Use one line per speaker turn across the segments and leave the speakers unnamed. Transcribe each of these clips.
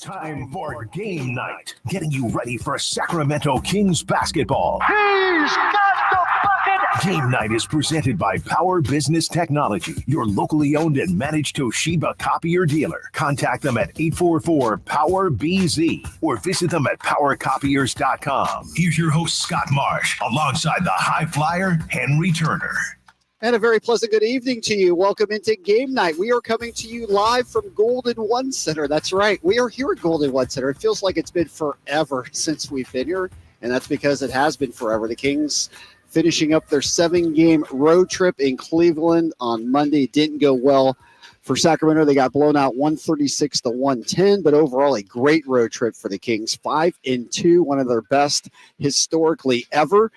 Time for game night, getting you ready for Sacramento Kings basketball.
He's got the bucket!
Game night is presented by Power Business Technology, your locally owned and managed Toshiba copier dealer. Contact them at 844-POWER-BZ or visit them at powercopiers.com. Here's your host, Scott Marsh, alongside the high flyer, Henry Turner.
And a very pleasant good evening to you. Welcome into game night. We are coming to you live from Golden One Center. That's right. We are here at Golden One Center. It feels like it's been forever since we've been here, and that's because it has been forever. The Kings finishing up their 7-game road trip in Cleveland on Monday. Didn't go well for Sacramento. They got blown out 136-110, but overall a great road trip for the Kings. 5-2, one of their best historically ever.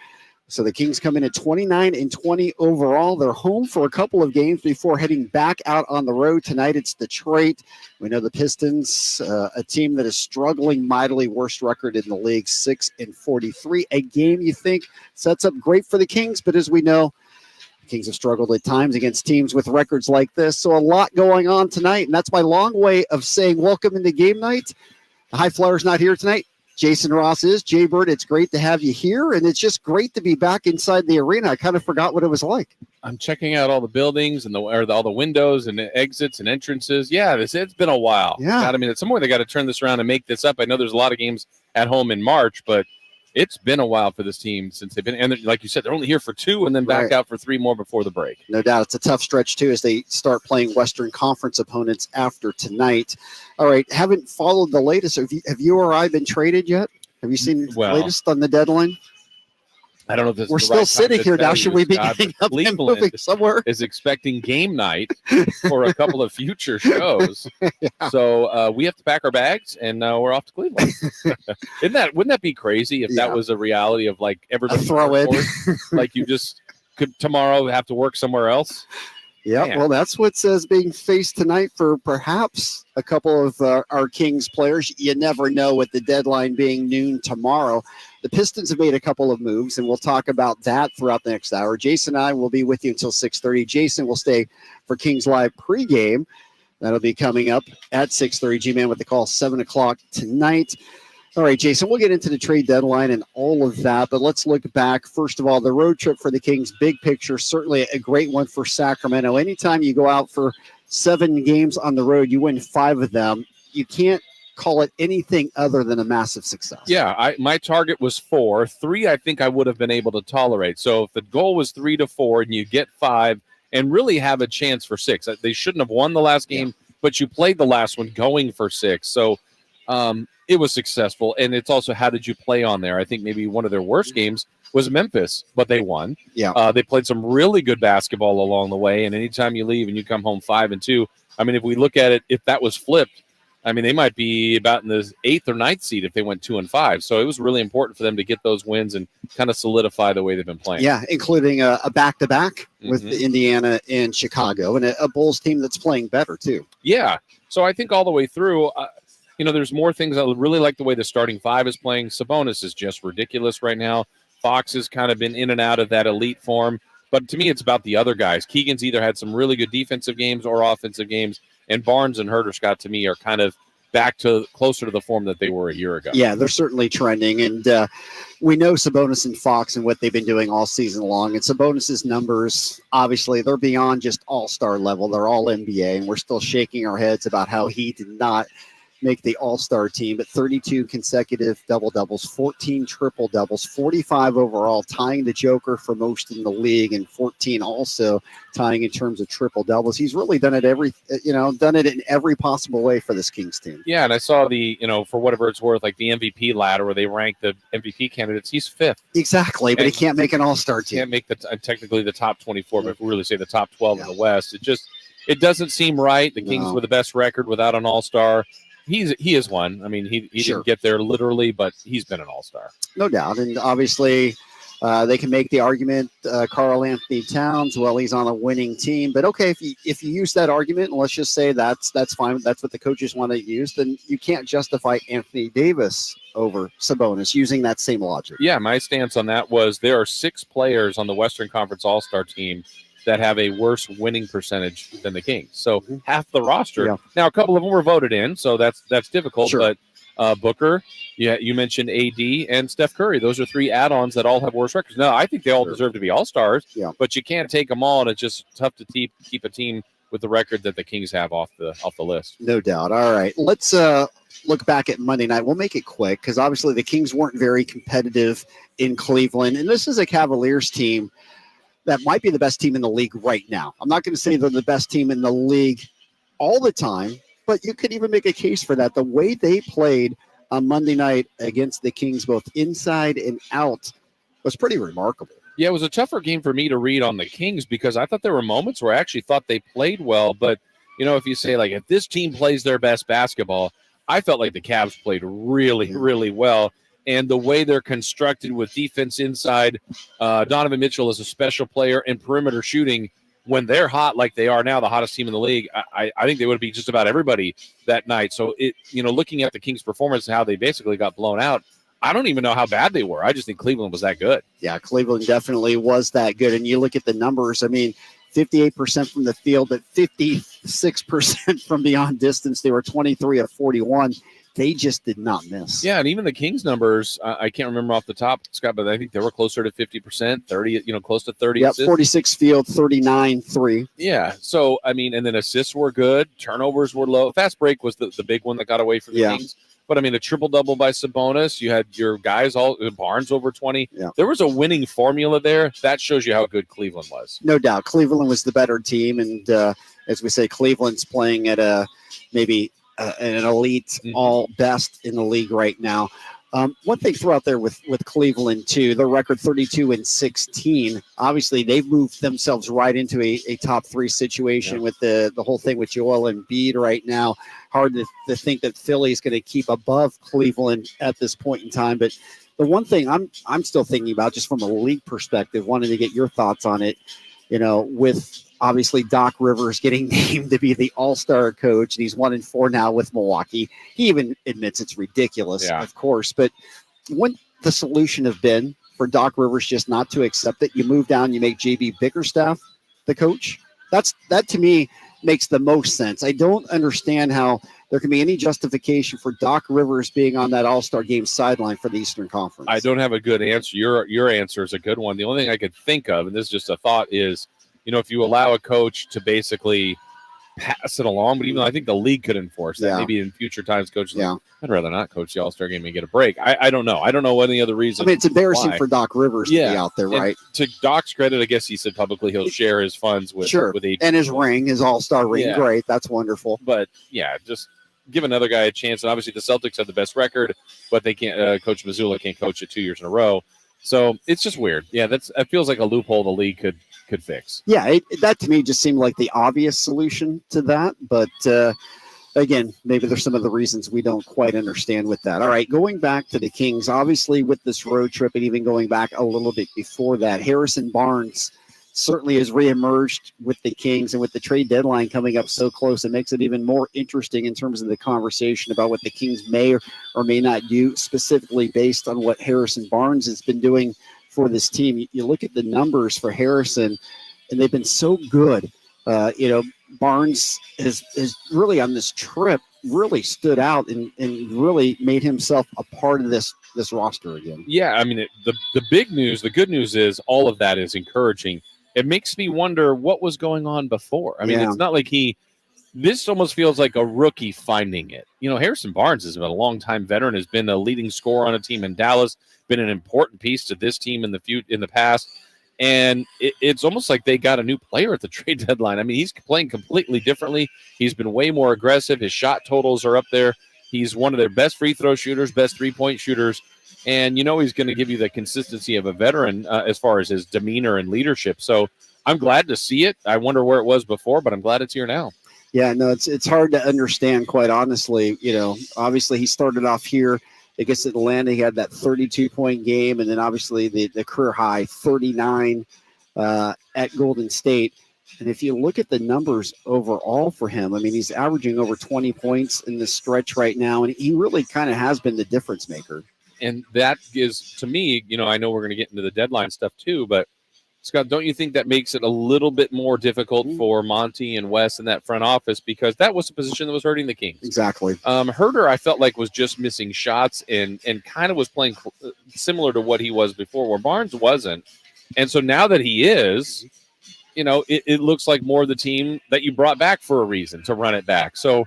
So the Kings come in at 29-20 overall. They're home for a couple of games before heading back out on the road. Tonight it's Detroit. We know the Pistons, a team that is struggling mightily, worst record in the league, 6-43. A game you think sets up great for the Kings, but as we know, the Kings have struggled at times against teams with records like this. So a lot going on tonight, and that's my long way of saying welcome into game night. The High Flyer's not here tonight. Jason Ross is. Jay Bird, it's great to have you here, and it's just great to be back inside the arena. I kind of forgot what it was like.
I'm checking out all the buildings and all the windows and the exits and entrances. Yeah, it's been a while.
Yeah.
God, I mean, at some point they got to turn this around and make this up. I know there's a lot of games at home in March, but it's been a while for this team since they've been. And like you said, they're only here for 2 and then back out for 3 more before the break.
No doubt. It's a tough stretch, too, as they start playing Western Conference opponents after tonight. All right, haven't followed the latest. Have you or I been traded yet? Have you seen the latest on the deadline?
I don't know if this
We're
is the
still
right
sitting here now. Should we be getting up and
Cleveland
moving somewhere?
is expecting game night for a couple of future shows.
Yeah.
So we have to pack our bags, and we're off to Cleveland. Wouldn't that be crazy if that was a reality of like everybody
throw in?
Like you just could tomorrow have to work somewhere else?
Yeah, well, that's what says being faced tonight for perhaps a couple of our Kings players. You never know with the deadline being noon tomorrow. The Pistons have made a couple of moves, and we'll talk about that throughout the next hour. Jason and I will be with you until 6:30. Jason will stay for Kings Live pregame. That'll be coming up at 6:30. G-Man with the call, 7 o'clock tonight. All right, Jason, we'll get into the trade deadline and all of that, but let's look back. First of all, the road trip for the Kings, big picture, certainly a great one for Sacramento. Anytime you go out for 7 games on the road, you win 5 of them. You can't call it anything other than a massive success.
Yeah, my target was 4. 3, I think I would have been able to tolerate. So if the goal was 3 to 4 and you get 5 and really have a chance for 6, they shouldn't have won the last game, but you played the last one going for 6. So it was successful, and it's also how did you play on there? I think maybe one of their worst games was Memphis, but they won.
Yeah,
they played some really good basketball along the way, and anytime you leave and you come home 5-2, I mean, if we look at it, if that was flipped, I mean, they might be about in the 8th or 9th seed if they went 2-5. So it was really important for them to get those wins and kind of solidify the way they've been playing.
Yeah, including a back-to-back with Indiana and Chicago, and a Bulls team that's playing better too.
Yeah, so I think all the way through, there's more things. I really like the way the starting 5 is playing. Sabonis is just ridiculous right now. Fox has kind of been in and out of that elite form. But to me, it's about the other guys. Keegan's either had some really good defensive games or offensive games. And Barnes and Herter, Scott, to me, are kind of back to closer to the form that they were a year ago.
Yeah, they're certainly trending. And we know Sabonis and Fox and what they've been doing all season long. And Sabonis's numbers, obviously, they're beyond just all-star level. They're all NBA. And we're still shaking our heads about how he did not make the all-star team, but 32 consecutive double-doubles, 14 triple-doubles, 45 overall, tying the Joker for most in the league, and 14 also tying in terms of triple-doubles. He's really done it in every possible way for this Kings team.
Yeah, and I saw for whatever it's worth, like the MVP ladder where they rank the MVP candidates, he's 5th.
Exactly, but he can't make an all-star team.
Can't make technically the top 24, but if we really say the top 12 in the West, it doesn't seem right. The Kings were the best record without an all-star. He is one. I mean, he didn't get there literally, but he's been an all-star.
No doubt. And obviously they can make the argument, Karl Anthony Towns, well, he's on a winning team. But okay, if you use that argument, and let's just say that's fine, that's what the coaches want to use, then you can't justify Anthony Davis over Sabonis using that same logic.
Yeah, my stance on that was there are 6 players on the Western Conference All-Star team that have a worse winning percentage than the Kings. So half the roster.
Yeah.
Now, a couple of them were voted in, so that's difficult.
Sure.
But Booker, you mentioned AD and Steph Curry. Those are three add-ons that all have worse records. No, I think they all deserve to be all-stars, but you can't take them all, and it's just tough to keep a team with the record that the Kings have off the list.
No doubt. All right. Let's look back at Monday night. We'll make it quick because obviously the Kings weren't very competitive in Cleveland. And this is a Cavaliers team that might be the best team in the league right now. I'm not going to say they're the best team in the league all the time, but you could even make a case for that. The way they played on Monday night against the Kings, both inside and out, was pretty remarkable.
Yeah, it was a tougher game for me to read on the Kings because I thought there were moments where I actually thought they played well. But, if you say, like, if this team plays their best basketball, I felt like the Cavs played really, really well. And the way they're constructed with defense inside, Donovan Mitchell is a special player, and perimeter shooting, when they're hot like they are now, the hottest team in the league, I think they would beat just about everybody that night. So, looking at the Kings' performance and how they basically got blown out, I don't even know how bad they were. I just think Cleveland was that good.
Yeah, Cleveland definitely was that good. And you look at the numbers, 58% from the field, but 56% from beyond distance. They were 23 of 41. They just did not miss.
Yeah, and even the Kings numbers, I can't remember off the top, Scott, but I think they were closer to 50%, 30, close to 30.
Yep, 46 field, 39, 3.
Yeah, so, and then assists were good. Turnovers were low. Fast break was the big one that got away from the Kings. But, a triple-double by Sabonis. You had your guys Barnes over 20.
Yeah.
There was a winning formula there. That shows you how good Cleveland was.
No doubt. Cleveland was the better team. And as we say, Cleveland's playing at maybe an elite all best in the league right now. One thing throw out there with Cleveland, too, their record 32-16. Obviously, they've moved themselves right into a top three situation with the whole thing with Joel Embiid right now. Hard to think that Philly is going to keep above Cleveland at this point in time. But the one thing I'm still thinking about, just from a league perspective, wanted to get your thoughts on it, with obviously Doc Rivers getting named to be the all-star coach, and he's 1-4 now with Milwaukee. He even admits it's ridiculous, of course. But wouldn't the solution have been for Doc Rivers just not to accept it? You move down, you make JB Bickerstaff the coach. That to me makes the most sense. I don't understand how there can be any justification for Doc Rivers being on that all-star game sideline for the Eastern Conference.
I don't have a good answer. Your answer is a good one. The only thing I could think of, and this is just a thought, is if you allow a coach to basically pass it along, but even though I think the league could enforce that, maybe in future times, coaches I'd rather not coach the All-Star game and get a break. I don't know. I don't know any other reason.
It's embarrassing for Doc Rivers to be out there, right?
And to Doc's credit, I guess he said publicly he'll share his funds with AD.
And his ring, his All-Star ring. Great. That's wonderful.
But just give another guy a chance. And obviously the Celtics have the best record, but they can't. Coach Mazzulla can't coach it 2 years in a row. So it's just weird. Yeah, it feels like a loophole the league could fix.
Yeah, that to me just seemed like the obvious solution to that. But again, maybe there's some of the reasons we don't quite understand with that. All right, going back to the Kings, obviously with this road trip and even going back a little bit before that, Harrison Barnes certainly has reemerged with the Kings, and with the trade deadline coming up so close, it makes it even more interesting in terms of the conversation about what the Kings may or may not do, specifically based on what Harrison Barnes has been doing for this team. You look at the numbers for Harrison, and they've been so good. Barnes has really on this trip really stood out and really made himself a part of this roster again.
Yeah, the big news, the good news is all of that is encouraging. It makes me wonder what was going on before. It's not like this almost feels like a rookie finding it. Harrison Barnes has been a long-time veteran, has been a leading scorer on a team in Dallas, been an important piece to this team in the past. And it's almost like they got a new player at the trade deadline. He's playing completely differently. He's been way more aggressive. His shot totals are up there. He's one of their best free throw shooters, best three-point shooters. And he's going to give you the consistency of a veteran as far as his demeanor and leadership. So I'm glad to see it. I wonder where it was before, but I'm glad it's here now.
Yeah, no, it's hard to understand, quite honestly. Obviously he started off here against Atlanta. He had that 32-point game, and then obviously the career high 39 at Golden State. And if you look at the numbers overall for him, he's averaging over 20 points in this stretch right now, and he really kind of has been the difference maker.
And that is, to me, I know we're going to get into the deadline stuff too, but Scott, don't you think that makes it a little bit more difficult for Monty and Wes in that front office, because that was a position that was hurting the Kings?
Exactly.
Herter, I felt like, was just missing shots and kind of was playing similar to what he was before, where Barnes wasn't. And so now that he is, it looks like more the team that you brought back for a reason to run it back. So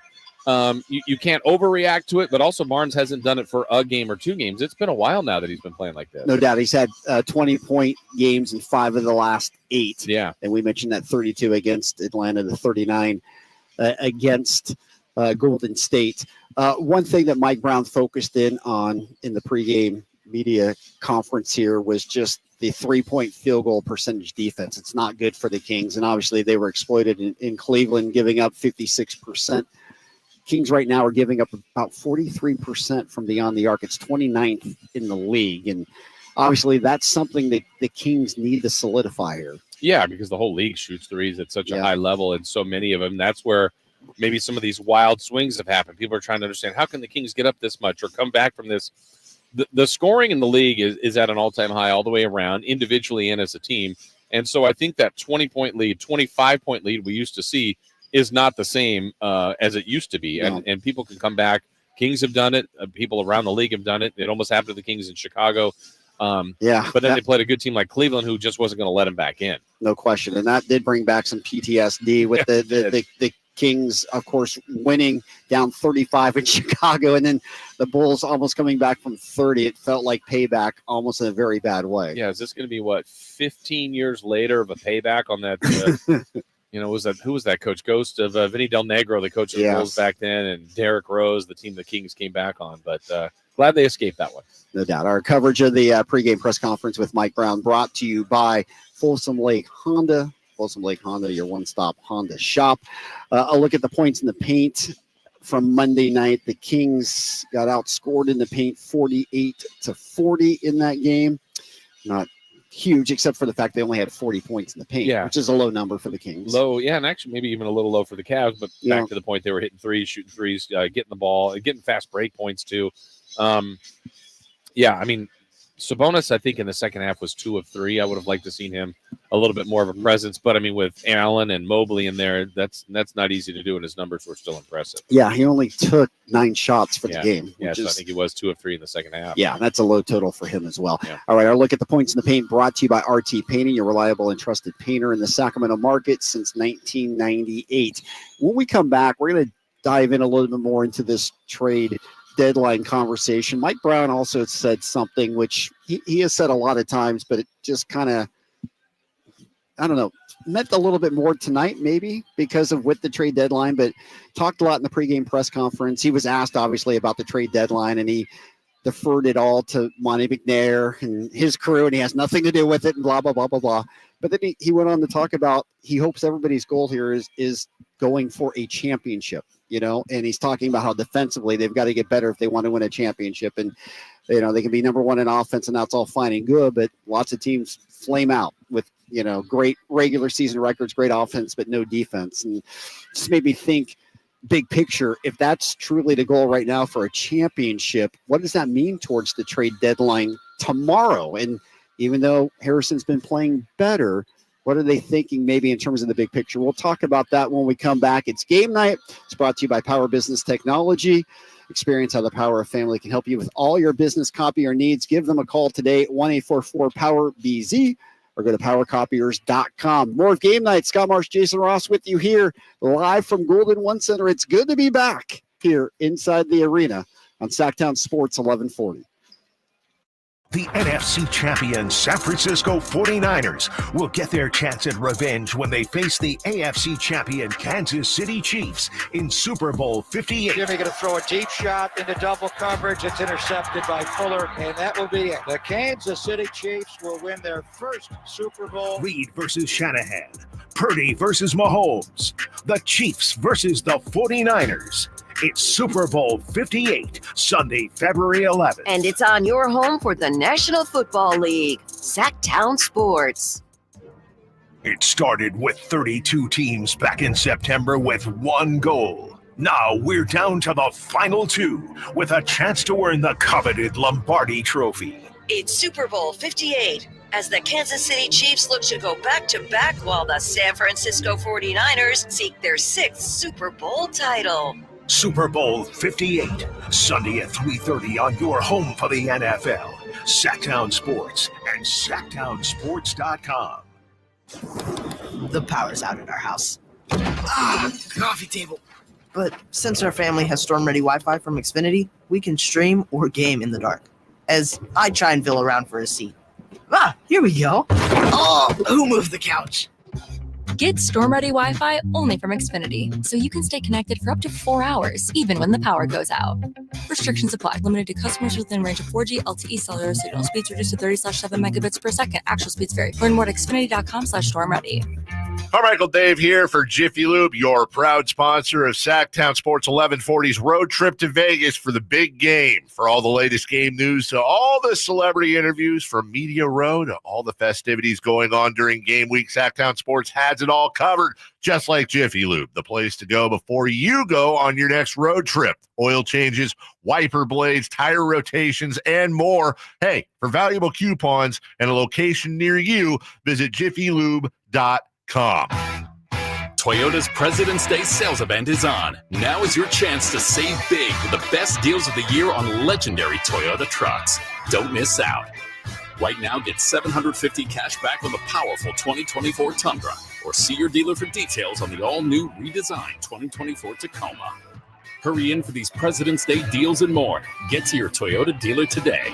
you can't overreact to it, but also Barnes hasn't done it for a game or 2 games. It's been a while now that he's been playing like this.
No doubt. He's had 20-point games in 5 of the last 8.
Yeah.
And we mentioned that 32 against Atlanta, the 39 against Golden State. One thing that Mike Brown focused in on in the pregame media conference here was just the 3-point field goal percentage defense. It's not good for the Kings, and obviously they were exploited in Cleveland, giving up 56%. Kings right now are giving up about 43% from beyond the arc. It's 29th in the league, and obviously that's something that the Kings need to solidify here.
Yeah, because the whole league shoots threes at such a high level, and so many of them. That's where maybe some of these wild swings have happened. People are trying to understand, how can the Kings get up this much or come back from this? The scoring in the league is at an all-time high all the way around, individually and as a team. And so I think that 20-point lead, 25-point lead we used to see is not the same as it used to be.
No.
And people can come back. Kings have done it. People around the league have done it. It almost happened to the Kings in Chicago. But then they played a good team like Cleveland, who just wasn't going to let them back in.
No question. And that did bring back some PTSD with the Kings, of course, winning down 35 in Chicago, and then the Bulls almost coming back from 30. It felt like payback almost in a very bad way.
Yeah, is this going to be, 15 years later of a payback on that? Who was that coach? Ghost of Vinny Del Negro, the coach of the Bulls back then, and Derrick Rose, the team the Kings came back on. But glad they escaped that one.
No doubt. Our coverage of the pregame press conference with Mike Brown brought to you by Folsom Lake Honda. Folsom Lake Honda, your one-stop Honda shop. A look at the points in the paint from Monday night. The Kings got outscored in the paint 48-40 in that game. Not huge, except for the fact they only had 40 points in the paint, which is a low number for the Kings.
Low, and actually maybe even a little low for the Cavs, but back to the point, they were hitting threes, shooting threes, getting the ball, getting fast break points too. Sabonis, I think in the second half was 2 of 3. I would have liked to seen him a little bit more of a presence, but with Allen and Mobley in there, that's not easy to do, and his numbers were still impressive. Yeah,
he only took 9 shots for the game.
Yeah, so I think he was 2 of 3 in the second half.
Yeah, that's a low total for him as well. Yeah. All right, our look at the points in the paint brought to you by RT Painting, your reliable and trusted painter in the Sacramento market since 1998. When we come back, we're going to dive in a little bit more into this trade deadline conversation. Mike Brown also said something which he has said a lot of times, but it just kind of, I don't know, meant a little bit more tonight, maybe because of with the trade deadline, but talked a lot in the pregame press conference. He was asked obviously about the trade deadline, and he deferred it all to Monty McNair and his crew, and he has nothing to do with it and blah, blah, blah, blah, blah. But then he went on to talk about he hopes everybody's goal here is going for a championship, and he's talking about how defensively they've got to get better if they want to win a championship. And, they can be number 1 in offense, and that's all fine and good, but lots of teams flame out with, great regular season records, great offense, but no defense. And just made me think big picture, if that's truly the goal right now for a championship, what does that mean towards the trade deadline tomorrow? And even though Harrison's been playing better, what are they thinking maybe in terms of the big picture? We'll talk about that when we come back. It's Game Night. It's brought to you by Power Business Technology. Experience how the Power of Family can help you with all your business copier needs. Give them a call today at 1-844-POWER-BZ or go to powercopiers.com. More of Game Night. Scott Marsh, Jason Ross with you here live from Golden One Center. It's good to be back here inside the arena on Sacktown Sports 1140.
The NFC champion San Francisco 49ers will get their chance at revenge when they face the AFC champion Kansas City Chiefs in Super Bowl 58.
Jimmy going to throw a deep shot into double coverage. It's intercepted by Fuller, and that will be it. The Kansas City Chiefs will win their first Super Bowl.
Reed versus Shanahan. Purdy versus Mahomes. The Chiefs versus the 49ers. It's Super Bowl 58, Sunday, February 11th.
And it's on your home for the National Football League, Sacktown Sports.
It started with 32 teams back in September with one goal. Now we're down to the final 2 with a chance to earn the coveted Lombardi Trophy.
It's Super Bowl 58. as the Kansas City Chiefs look to go back-to-back while the San Francisco 49ers seek their 6th Super Bowl title.
Super Bowl 58, Sunday at 3:30 on your home for the NFL. Sacktown Sports and SacktownSports.com.
The power's out at our house. Coffee table. But since our family has storm-ready Wi-Fi from Xfinity, we can stream or game in the dark. As I try and feel around for a seat. Here we go. Oh, who moved the couch?
Get storm-ready Wi-Fi only from Xfinity, so you can stay connected for up to 4 hours, even when the power goes out. Restrictions apply. Limited to customers within range of 4G LTE cellular signal. Speeds reduced to 30/7 megabits per second. Actual speeds vary. Learn more at xfinity.com/stormready.
Carmichael Dave here for Jiffy Lube, your proud sponsor of Sacktown Sports 1140's road trip to Vegas for the big game. For all the latest game news to all the celebrity interviews from Media Row to all the festivities going on during game week, Sacktown Sports has it all covered, just like Jiffy Lube, the place to go before you go on your next road trip. Oil changes, wiper blades, tire rotations, and more. Hey, for valuable coupons and a location near you, visit jiffylube.com.
Toyota's President's Day sales event is on. Now is your chance to save big with the best deals of the year on legendary Toyota trucks. Don't miss out. Right now, get $750 cash back on the powerful 2024 Tundra, or see your dealer for details on the all-new redesigned 2024 Tacoma. Hurry in for these President's Day deals and more. Get to your Toyota dealer today.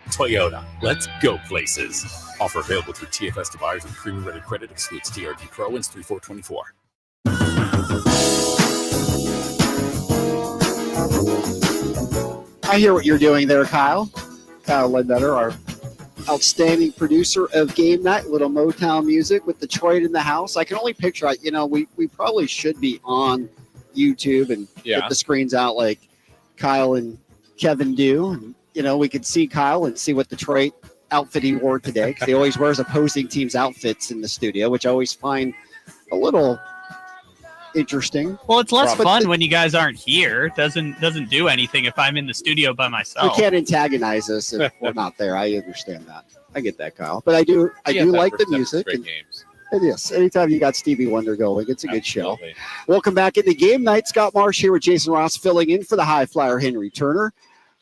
Toyota, let's go places. Offer available through TFS to buyers with premium rated credit, excludes TRD Pro, wins 3424.
I hear what you're doing there, Kyle. Kyle Ledbetter, our outstanding producer of Game Night, little Motown music with Detroit in the house. I can only picture, we probably should be on YouTube and get the screens out like Kyle and Kevin do. And, we could see Kyle and see what Detroit outfit he wore today, because he always wears opposing teams' outfits in the studio, which I always find a little interesting.
Well, it's less fun when you guys aren't here. It doesn't do anything if I'm in the studio by myself.
You can't antagonize us if we're not there. I understand that. I get that, Kyle. But I do like the music.
Games.
And yes, anytime you got Stevie Wonder going, it's a good
Absolutely.
show. Welcome back into Game Night. Scott Marsh here with Jason Ross filling in for the high flyer Henry Turner.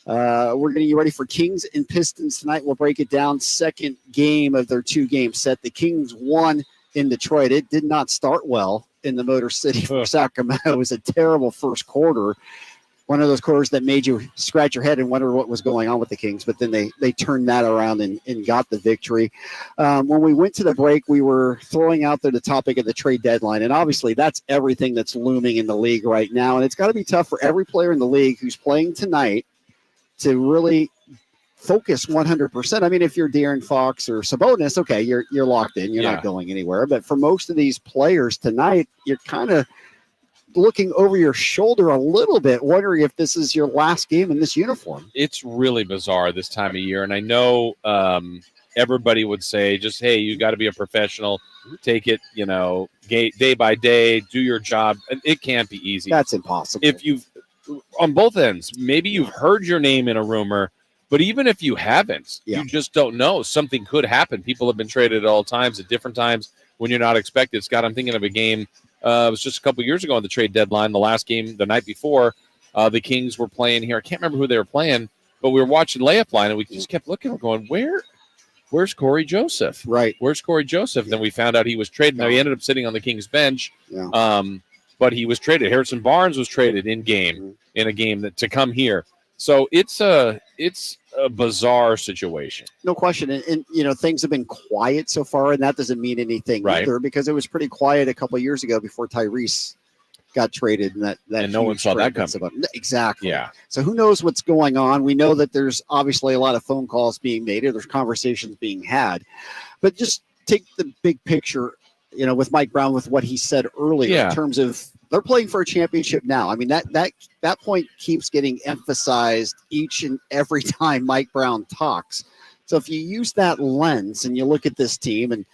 We're getting you ready for Kings and Pistons tonight. We'll break it down. Second game of their 2-game set. The Kings won in Detroit. It did not start well in the Motor City for Sacramento. It was a terrible first quarter. One of those quarters that made you scratch your head and wonder what was going on with the Kings. But then they turned that around and got the victory. When we went to the break, we were throwing out there the topic of the trade deadline. And obviously that's everything that's looming in the league right now. And it's got to be tough for every player in the league who's playing tonight to really focus 100%. I mean, if you're De'Aaron Fox or Sabonis, okay, you're locked in. You're not going anywhere. But for most of these players tonight, you're kind of looking over your shoulder a little bit, wondering if this is your last game in this uniform.
It's really bizarre this time of year. And I know everybody would say just, hey, you got to be a professional. Take it, day by day, do your job. And it can't be easy.
That's impossible.
If you've on both ends, maybe you've heard your name in a rumor, but even if you haven't, you just don't know. Something could happen. People have been traded at all times, at different times when you're not expected. Scott, I'm thinking of a game. It was just a couple years ago on the trade deadline. The last game, the night before, the Kings were playing here. I can't remember who they were playing, but we were watching layup line, and we just kept looking. We're going, where's Corey Joseph?
Right.
Where's Corey Joseph? And then we found out he was traded. Now, he ended up sitting on the Kings bench.
Yeah.
But he was traded. Harrison Barnes was traded in a game to come here. So it's a bizarre situation.
No question. And things have been quiet so far, and that doesn't mean anything either, because it was pretty quiet a couple of years ago before Tyrese got traded. And
no one saw that coming.
Exactly.
Yeah.
So who knows what's going on? We know that there's obviously a lot of phone calls being made, or there's conversations being had. But just take the big picture, with Mike Brown, with what he said earlier in terms of they're playing for a championship now. I mean, that point keeps getting emphasized each and every time Mike Brown talks. So if you use that lens and you look at this team, and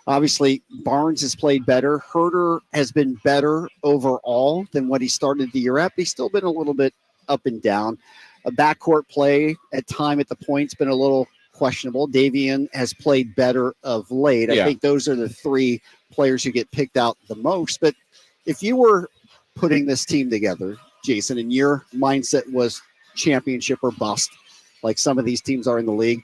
obviously Barnes has played better, Herter has been better overall than what he started the year at, but he's still been a little bit up and down. A backcourt play at time at the point's been a little questionable. Davion has played better of late. I think those are the three players who get picked out the most. But if you were putting this team together, Jason, and your mindset was championship or bust, like some of these teams are in the league,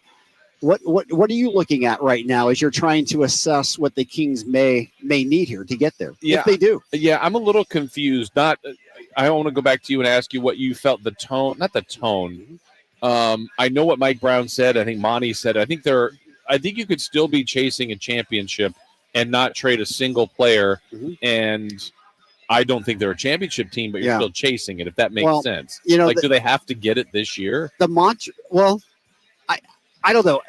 what are you looking at right now as you're trying to assess what the Kings may need here to get there, if they do?
Yeah, I'm a little confused. I want to go back to you and ask you what you felt the tone, not the tone. I know what Mike Brown said. I think Monty said. I think you could still be chasing a championship and not trade a single player. And I don't think they're a championship team, but you're still chasing it, if that makes sense. Do they have to get it this year?
The mantra, I don't know.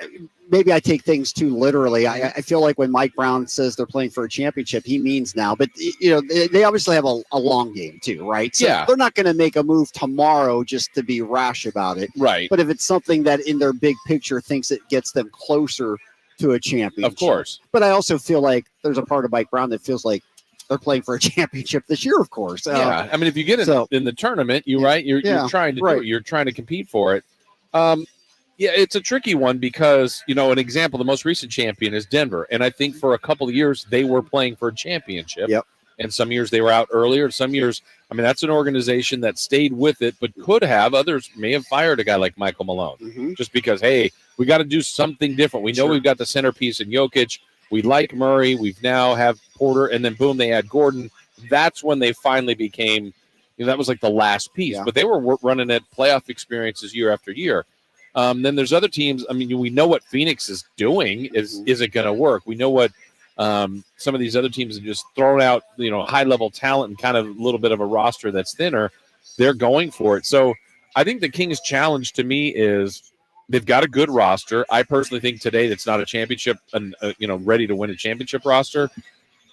Maybe I take things too literally. I feel like when Mike Brown says they're playing for a championship, he means now. But, they obviously have a long game too, right? So they're not going to make a move tomorrow just to be rash about it.
Right.
But if it's something that in their big picture thinks it gets them closer to a championship.
Of course.
But I also feel like there's a part of Mike Brown that feels like they're playing for a championship this year, of course.
I mean, if you get in the tournament, you're trying to do it. You're trying to compete for it. Yeah, it's a tricky one because, an example, the most recent champion is Denver. And I think for a couple of years, they were playing for a championship.
Yep.
And some years they were out earlier. Some years, that's an organization that stayed with it, but could have. Others may have fired a guy like Michael Malone just because, hey, we got to do something different. We know we've got the centerpiece in Jokic. We like Murray. We've now have Porter. And then, boom, they had Gordon. That's when they finally became, that was like the last piece. Yeah. But they were running at playoff experiences year after year. Then there's other teams. We know what Phoenix is doing. Is it going to work? We know what some of these other teams have just thrown out, high-level talent and kind of a little bit of a roster that's thinner. They're going for it. So I think the Kings' challenge to me is they've got a good roster. I personally think today that's not a championship and, ready to win a championship roster.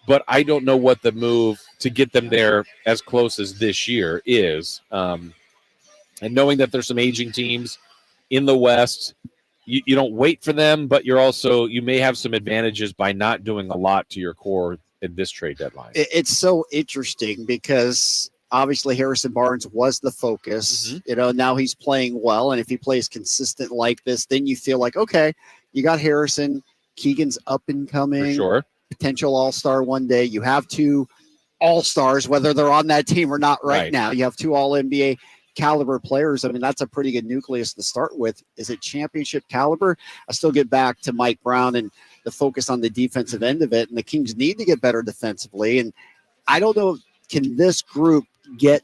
But I don't know what the move to get them there as close as this year is. And knowing that there's some aging teams in the West, you don't wait for them, but you may have some advantages by not doing a lot to your core at this trade deadline.
It's so interesting because obviously Harrison Barnes was the focus. Now he's playing well, and if he plays consistent like this, then you feel like, okay, you got Harrison, Keegan's up and coming,
for sure,
potential all-star one day. You have two all-stars, whether they're on that team or not right now. You have two all-NBA caliber players. That's a pretty good nucleus to start with. Is it championship caliber? I still get back to Mike Brown and the focus on the defensive end of it. And the Kings need to get better defensively. And I don't know, can this group get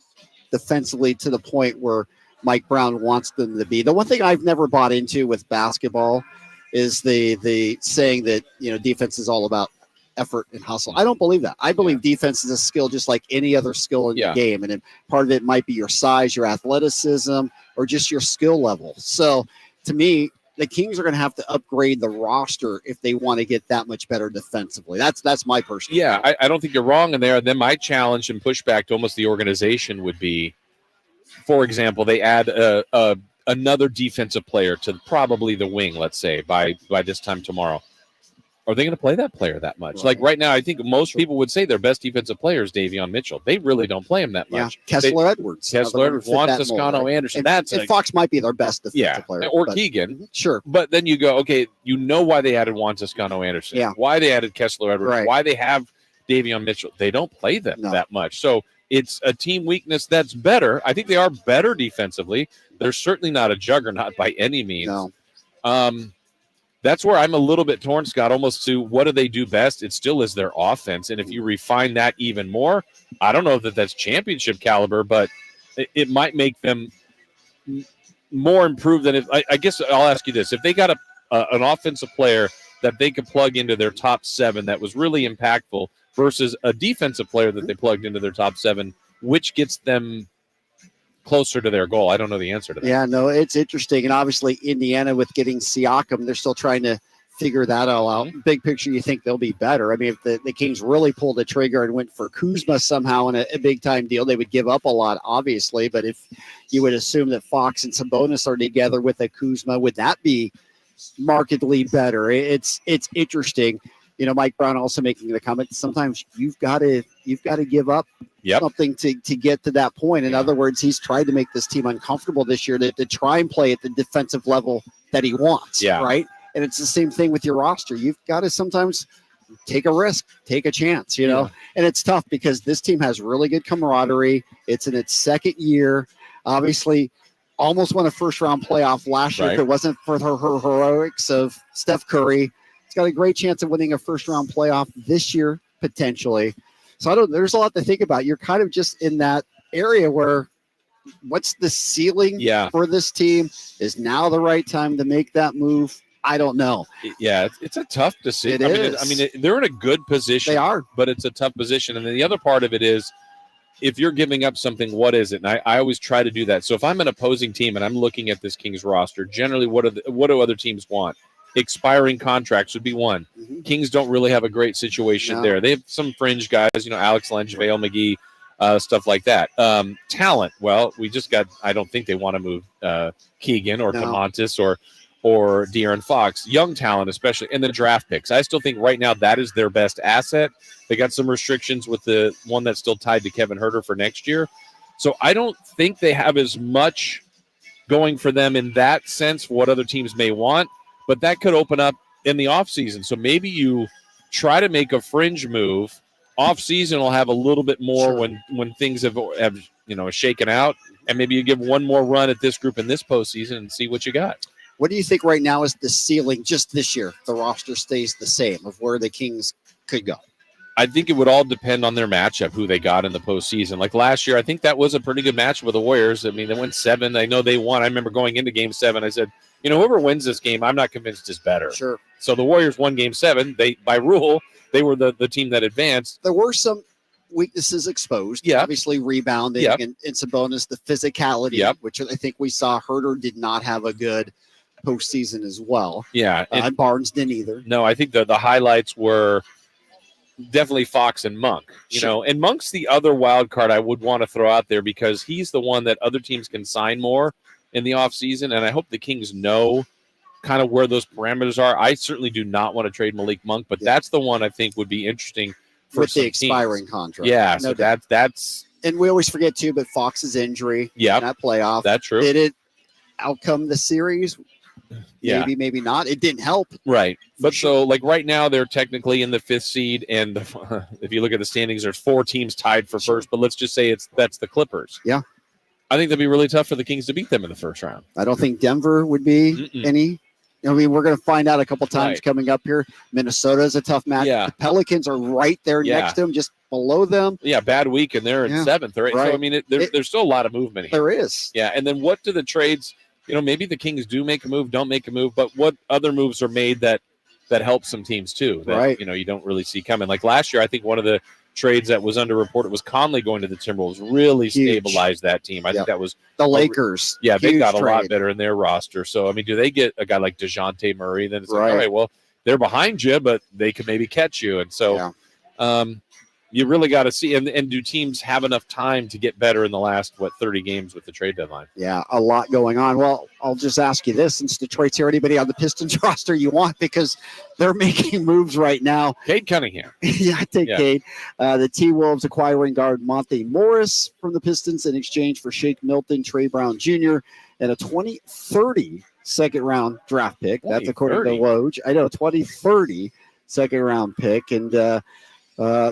defensively to the point where Mike Brown wants them to be? The one thing I've never bought into with basketball is the saying that, defense is all about effort and hustle. I don't believe that. I believe defense is a skill just like any other skill in the game. And then part of it might be your size, your athleticism, or just your skill level. So to me, the Kings are going to have to upgrade the roster if they want to get that much better defensively. That's my personal
opinion. I don't think you're wrong in there. Then my challenge and pushback to almost the organization would be, for example, they add another defensive player to probably the wing, let's say, by this time tomorrow. Are they going to play that player that much? Like right now, I think most people would say their best defensive player is Davion Mitchell. They really don't play him that much.
Kessler Edwards.
Juan Toscano Anderson.
And Fox might be their best defensive player.
Or Keegan.
Sure.
But then you go, okay, why they added Juan Toscano Anderson. Why they added Kessler Edwards. Why they have Davion Mitchell. They don't play them that much. So it's a team weakness that's better. I think they are better defensively. They're certainly not a juggernaut by any means.
No.
That's where I'm a little bit torn, Scott, almost to what do they do best? It still is their offense. And if you refine that even more, I don't know that that's championship caliber, but it might make them more improved than if I guess I'll ask you this. If they got an offensive player that they could plug into their top 7 that was really impactful versus a defensive player that they plugged into their top 7, which gets them closer to their goal? I don't know the answer to that.
Yeah, no, it's interesting. And obviously Indiana with getting Siakam, they're still trying to figure that all out. Big picture, you think they'll be better. If the Kings really pulled the trigger and went for Kuzma somehow in a big-time deal, they would give up a lot, obviously. But if you would assume that Fox and Sabonis are together with a Kuzma, would that be markedly better? It's interesting. Mike Brown also making the comment, sometimes you've got to give up something to get to that point. In other words, he's tried to make this team uncomfortable this year to try and play at the defensive level that he wants, right? And it's the same thing with your roster. You've got to sometimes take a risk, take a chance, you know. And it's tough because this team has really good camaraderie. It's in its second year. Obviously, almost won a first-round playoff last year. If it wasn't for her heroics of Steph Curry, it's got a great chance of winning a first-round playoff this year, potentially. So there's a lot to think about. You're kind of just in that area where what's the ceiling for this team? Is now the right time to make that move? I don't know.
Yeah, it's a tough decision.
I
mean, they're in a good position.
They are.
But it's a tough position. And then the other part of it is, if you're giving up something, what is it? And I always try to do that. So if I'm an opposing team and I'm looking at this Kings roster, generally what do other teams want? Expiring contracts would be one.
Mm-hmm.
Kings don't really have a great situation there. They have some fringe guys, Alex Lynch, Vale McGee, stuff like that. Talent, well, I don't think they want to move Keegan or Camontis or De'Aaron Fox. Young talent, especially, and then draft picks. I still think right now that is their best asset. They got some restrictions with the one that's still tied to Kevin Huerter for next year. So I don't think they have as much going for them in that sense for what other teams may want, but that could open up in the offseason. So maybe you try to make a fringe move. Offseason will have a little bit more when things have shaken out, and maybe you give one more run at this group in this postseason and see what you got.
What do you think right now is the ceiling just this year? The roster stays the same of where the Kings could go.
I think it would all depend on their matchup, who they got in the postseason. Like last year, I think that was a pretty good match with the Warriors. I mean, they went 7. I know they won. I remember going into Game 7, I said, whoever wins this game, I'm not convinced is better.
Sure.
So the Warriors won Game 7. They, by rule, they were the team that advanced.
There were some weaknesses exposed.
Yeah.
Obviously, rebounding and Sabonis, the physicality, which I think we saw. Huerter did not have a good postseason as well.
Yeah.
And Barnes didn't either.
No, I think the highlights were definitely Fox and Monk, and Monk's the other wild card I would want to throw out there because he's the one that other teams can sign more in the offseason. And I hope the Kings know kind of where those parameters are. I certainly do not want to trade Malik Monk, but that's the one I think would be interesting for
with the expiring
teams.
contract.
Yeah. So that's,
and we always forget too, but Fox's injury in that playoff.
That's true.
Did it outcome the series?
Yeah.
Maybe not. It didn't help.
Right. But so like right now they're technically in the 5th seed. And if you look at the standings, there's 4 teams tied for first, but let's just say that's the Clippers.
Yeah.
I think that'd be really tough for the Kings to beat them in the first round.
I don't think Denver would be any. I mean, we're going to find out a couple times coming up here. Minnesota is a tough match.
Yeah.
The Pelicans are right there next to them, just below them.
Yeah, bad week, and they're in 7th or 8th.
Right.
So, I mean, there's still a lot of movement here.
There is.
Yeah, and then what do the trades, maybe the Kings do make a move, don't make a move, but what other moves are made that help some teams too that, you don't really see coming? Like last year, I think one of the trades that was underreported was Conley going to the Timberwolves. Really stabilized that team. I think that was
the Lakers.
Yeah, they got a lot better in their roster. So, I mean, do they get a guy like DeJounte Murray? Then it's like, all right, well, they're behind you, but they could maybe catch you. And so you really got to see. And do teams have enough time to get better in the last, 30 games with the trade deadline?
Yeah, a lot going on. Well, I'll just ask you this. Since Detroit's here, anybody on the Pistons roster you want? Because they're making moves right now.
Cade Cunningham.
I take Cade. The T-Wolves acquiring guard Monte Morris from the Pistons in exchange for Shake Milton, Trey Brown Jr., and a 2030 second-round draft pick. That's according to Woj. I know, 2030 second-round pick. And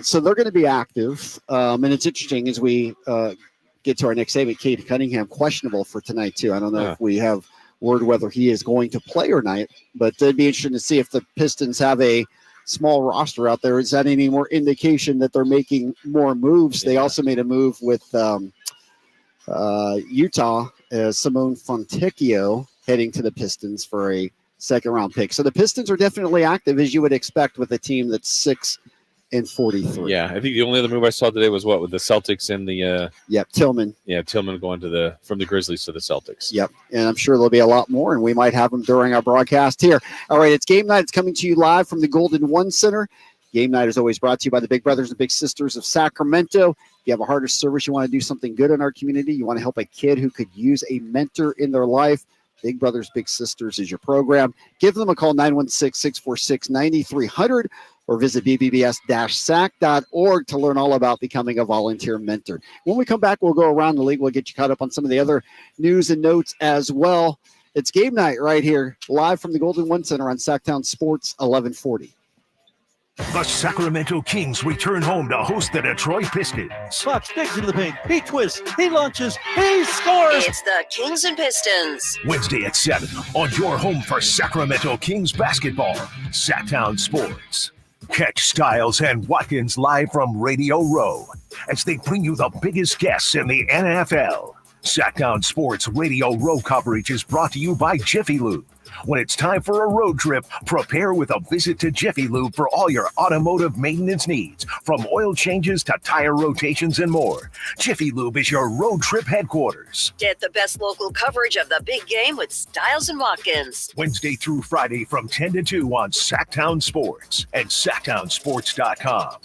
so they're going to be active. And it's interesting as we get to our next segment, Cade Cunningham questionable for tonight, too. I don't know if we have word whether he is going to play or not, but it'd be interesting to see if the Pistons have a small roster out there. Is that any more indication that they're making more moves? They also made a move with Utah, Simone Fontecchio heading to the Pistons for a second-round pick. So the Pistons are definitely active, as you would expect, with a team that's 6-43.
Yeah, I think the only other move I saw today was with the Celtics and the
Tillman.
Yeah, Tillman going from the Grizzlies to the Celtics.
Yep, and I'm sure there'll be a lot more, and we might have them during our broadcast here. All right, it's game night. It's coming to you live from the Golden One Center. Game night is always brought to you by the Big Brothers and Big Sisters of Sacramento. If you have a heart of service, you want to do something good in our community, you want to help a kid who could use a mentor in their life, Big Brothers Big Sisters is your program. Give them a call, 916-646-9300, or visit bbbs-sac.org to learn all about becoming a volunteer mentor. When we come back, we'll go around the league. We'll get you caught up on some of the other news and notes as well. It's game night right here, live from the Golden One Center on Sacktown Sports 1140.
The Sacramento Kings return home to host the Detroit Pistons.
Fox digs into the paint. He twists. He launches. He scores.
It's the Kings and Pistons.
Wednesday at 7 on your home for Sacramento Kings basketball, Sacktown Sports. Catch Styles and Watkins live from Radio Row as they bring you the biggest guests in the NFL. Sacktown Sports Radio Row coverage is brought to you by Jiffy Lube. When it's time for a road trip, prepare with a visit to Jiffy Lube for all your automotive maintenance needs, from oil changes to tire rotations and more. Jiffy Lube is your road trip headquarters.
Get the best local coverage of the big game with Styles and Watkins.
Wednesday through Friday from 10 to 2 on Sacktown Sports and SacktownSports.com.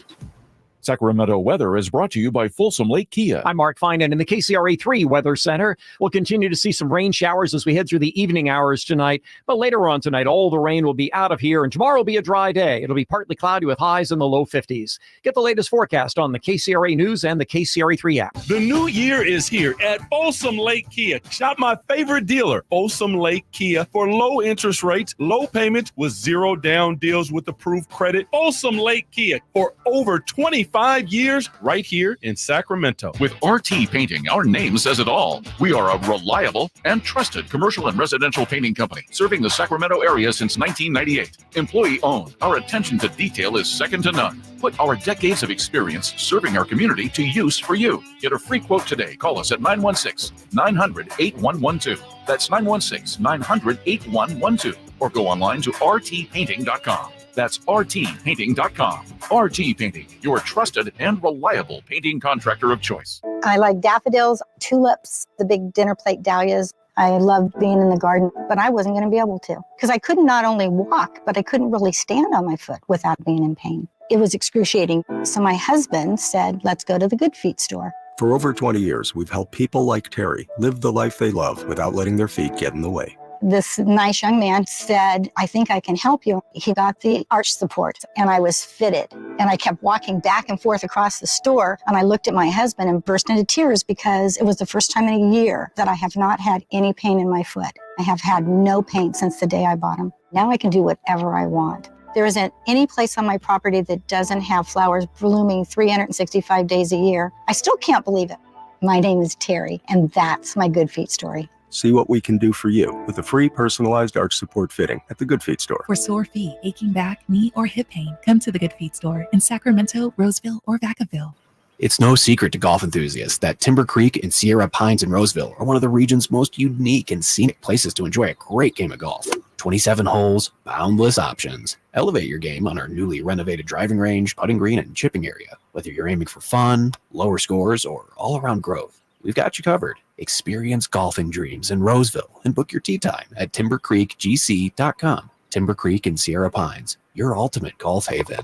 Sacramento weather is brought to you by Folsom Lake Kia.
I'm Mark Finan in the KCRA3 Weather Center. We'll continue to see some rain showers as we head through the evening hours tonight. But later on tonight, all the rain will be out of here, and tomorrow will be a dry day. It'll be partly cloudy with highs in the low 50s. Get the latest forecast on the KCRA News and the KCRA3 app.
The new year is here at Folsom Lake Kia. Shop my favorite dealer, Folsom Lake Kia, for low interest rates, low payments with zero down deals with approved credit. Folsom Lake Kia for over 25 years right here in Sacramento.
With RT Painting, our name says it all. We are a reliable and trusted commercial and residential painting company serving the Sacramento area since 1998. Employee owned, our attention to detail is second to none. Put our decades of experience serving our community to use for you. Get a free quote today. Call us at 916-900-8112. That's 916-900-8112. Or go online to rtpainting.com. That's rtpainting.com. RT Painting, your trusted and reliable painting contractor of choice.
I like daffodils, tulips, the big dinner plate dahlias. I loved being in the garden, but I wasn't going to be able to because I couldn't not only walk, but I couldn't really stand on my foot without being in pain. It was excruciating. So my husband said, let's go to the Good Feet store.
For over 20 years, we've helped people like Terry live the life they love without letting their feet get in the way.
This nice young man said, I think I can help you. He got the arch support and I was fitted. And I kept walking back and forth across the store. And I looked at my husband and burst into tears because it was the first time in a year that I have not had any pain in my foot. I have had no pain since the day I bought them. Now I can do whatever I want. There isn't any place on my property that doesn't have flowers blooming 365 days a year. I still can't believe it. My name is Terry, and that's my Good Feet story.
See what we can do for you with a free personalized arch support fitting at the Good Feet store.
For sore feet, aching back, knee, or hip pain, come to the Good Feet store in Sacramento, Roseville, or Vacaville.
It's no secret to golf enthusiasts that Timber Creek and Sierra Pines in Roseville are one of the region's most unique and scenic places to enjoy a great game of golf. 27 holes, boundless options. Elevate your game on our newly renovated driving range, putting green, and chipping area. Whether you're aiming for fun, lower scores, or all-around growth, we've got you covered. Experience golfing dreams in Roseville and book your tee time at timbercreekgc.com. Timber Creek and Sierra Pines, your ultimate golf haven.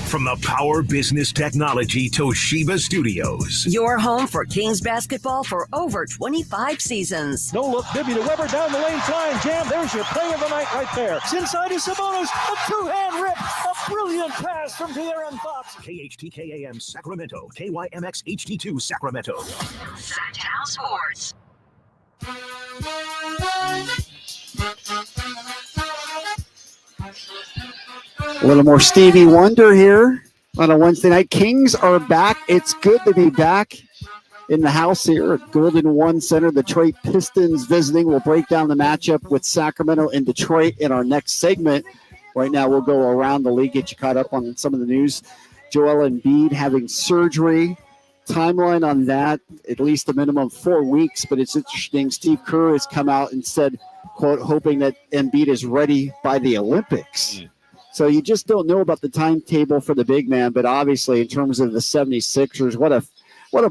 From the Power Business Technology Toshiba Studios.
Your home for Kings basketball for over 25 seasons.
No look, Bibby to Weber down the lane, flying jam. There's your play of the night right there. It's inside is Sabonis, a two-hand rip, a brilliant pass from De'Aaron Fox.
KHTKAM Sacramento, KYMX HD2 Sacramento.
Sacktown Sports.
A little more Stevie Wonder here on a Wednesday night. Kings are back. It's good to be back in the house here at Golden One Center. Detroit Pistons visiting. We'll break down the matchup with Sacramento and Detroit in our next segment. Right now, we'll go around the league, get you caught up on some of the news. Joel Embiid having surgery. Timeline on that, at least a minimum 4 weeks, but it's interesting. Steve Kerr has come out and said, quote, hoping that Embiid is ready by the Olympics. So you just don't know about the timetable for the big man, but obviously in terms of the 76ers, what a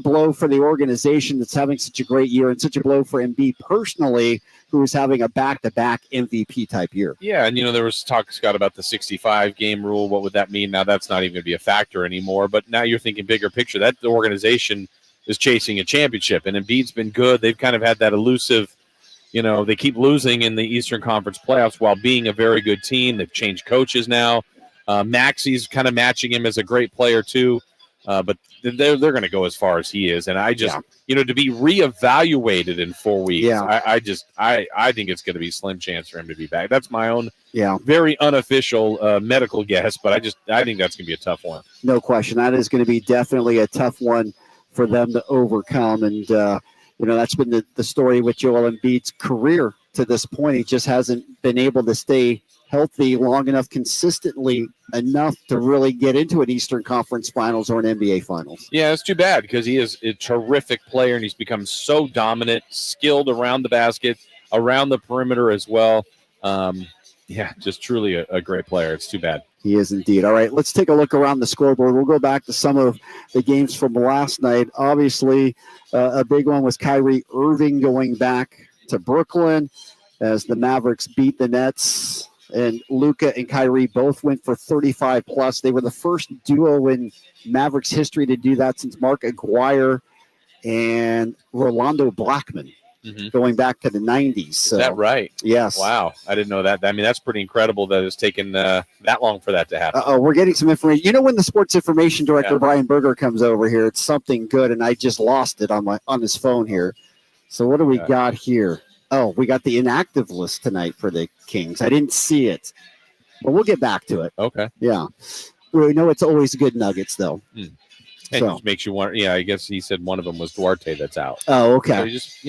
blow for the organization that's having such a great year, and such a blow for Embiid personally, who is having a back-to-back MVP-type year.
Yeah, and, there was talk, Scott, about the 65-game rule. What would that mean? Now that's not even going to be a factor anymore, but now you're thinking bigger picture. That the organization is chasing a championship, and Embiid's been good. They've kind of had that elusive, they keep losing in the Eastern Conference playoffs while being a very good team. They've changed coaches now. Maxi's kind of matching him as a great player, too. But they're going to go as far as he is. And I just, to be reevaluated in 4 weeks, I think it's going to be slim chance for him to be back. That's my own very unofficial medical guess, but I think that's going to be a tough one.
No question. That is going to be definitely a tough one for them to overcome. And, that's been the story with Joel Embiid's career to this point. He just hasn't been able to stay healthy long enough, consistently enough to really get into an Eastern Conference Finals or an NBA Finals.
Yeah, it's too bad because he is a terrific player and he's become so dominant, skilled around the basket, around the perimeter as well. Just truly a great player. It's too bad.
He is indeed. All right, let's take a look around the scoreboard. We'll go back to some of the games from last night. Obviously, a big one was Kyrie Irving going back to Brooklyn as the Mavericks beat the Nets. And Luka and Kyrie both went for 35-plus. They were the first duo in Mavericks history to do that since Mark Aguirre and Rolando Blackman going back to the 90s. So,
is that right?
Yes.
Wow. I didn't know that. I mean, that's pretty incredible that it's taken that long for that to happen.
We're getting some information. When the sports information director, Brian Berger, comes over here, it's something good, and I just lost it on his phone here. So what do we got here? Oh, we got the inactive list tonight for the Kings. I didn't see it, but we'll get back to it.
Okay.
Yeah. We know it's always good nuggets, though.
And it just makes you wonder. Yeah, I guess he said one of them was Duarte that's out.
Oh, okay.
So you just,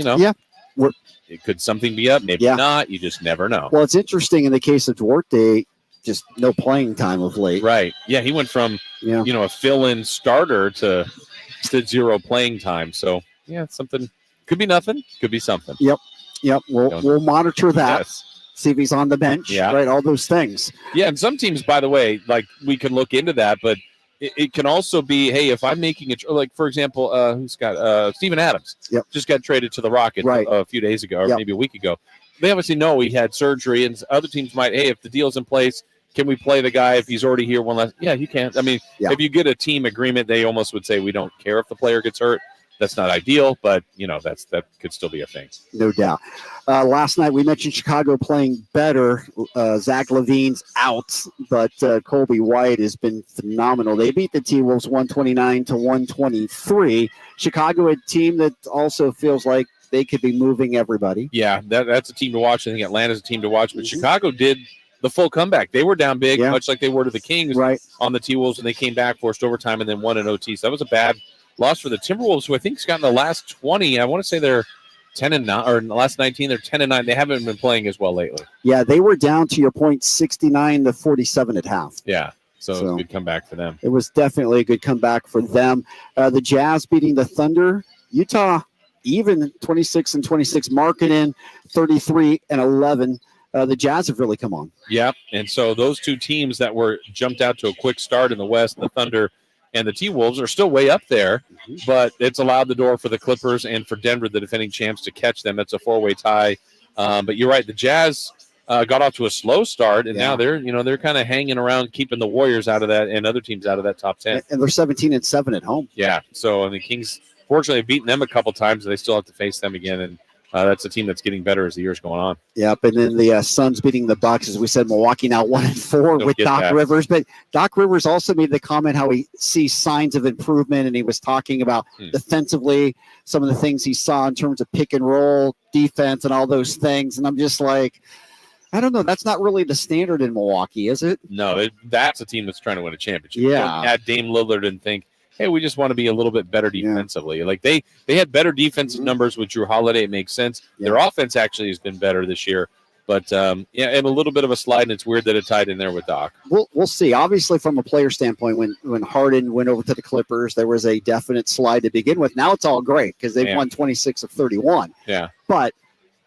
could something be up? Maybe not. You just never know.
Well, it's interesting in the case of Duarte, just no playing time of late.
Right. Yeah, he went from, a fill-in starter to zero playing time. So, it's something. Could be nothing. Could be something.
Yep, we'll monitor that.
Yes.
See if he's on the bench, right? All those things.
Yeah, and some teams, by the way, like we can look into that, but it can also be, hey, if I'm making it, like for example, who's got Steven Adams? Just got traded to the Rockets a few days ago, or maybe a week ago. They obviously know he had surgery, and other teams might, hey, if the deal's in place, can we play the guy if he's already here one last? Yeah, you can. I mean, if you get a team agreement, they almost would say we don't care if the player gets hurt. That's not ideal, but that could still be a thing.
No doubt. Last night we mentioned Chicago playing better. Zach LaVine's out, but Colby White has been phenomenal. They beat the T-Wolves 129-123. Chicago, a team that also feels like they could be moving everybody.
Yeah, that's a team to watch. I think Atlanta's a team to watch, but Chicago did the full comeback. They were down big, much like they were to the Kings on the T-Wolves, and they came back, forced overtime, and then won in OT. So that was a bad loss for the Timberwolves, who I think has gotten the last 20. I want to say they're 10-9, or in the last 19, they're 10-9. They haven't been playing as well lately.
Yeah, they were down, to your point, 69-47 at half.
Yeah, so it was a good comeback for them.
It was definitely a good comeback for them. The Jazz beating the Thunder. Utah even 26-26. Markkanen 33-11. The Jazz have really come on.
Yeah, and so those two teams that were jumped out to a quick start in the West, the Thunder and the T-Wolves, are still way up there, but it's allowed the door for the Clippers and for Denver, the defending champs, to catch them. It's a four-way tie. But you're right, the Jazz got off to a slow start, and now they're kind of hanging around, keeping the Warriors out of that and other teams out of that top 10.
And they're 17-7 at home.
Yeah, so the Kings, fortunately, have beaten them a couple times, and they still have to face them again, and that's a team that's getting better as the year's going on.
Yep, and then the Suns beating the Bucks. As we said, Milwaukee now 1-4 with Doc Rivers. But Doc Rivers also made the comment how he sees signs of improvement, and he was talking about defensively, some of the things he saw in terms of pick and roll, defense, and all those things. And I'm just like, I don't know. That's not really the standard in Milwaukee, is it?
No, that's a team that's trying to win a championship.
Yeah.
Don't add Dame Lillard and think, hey, we just want to be a little bit better defensively. Yeah. Like they had better defensive numbers with Drew Holiday. It makes sense. Yeah. Their offense actually has been better this year. But, and a little bit of a slide, and it's weird that it tied in there with Doc.
We'll see. Obviously, from a player standpoint, when Harden went over to the Clippers, there was a definite slide to begin with. Now it's all great because they've won 26 of 31.
Yeah.
But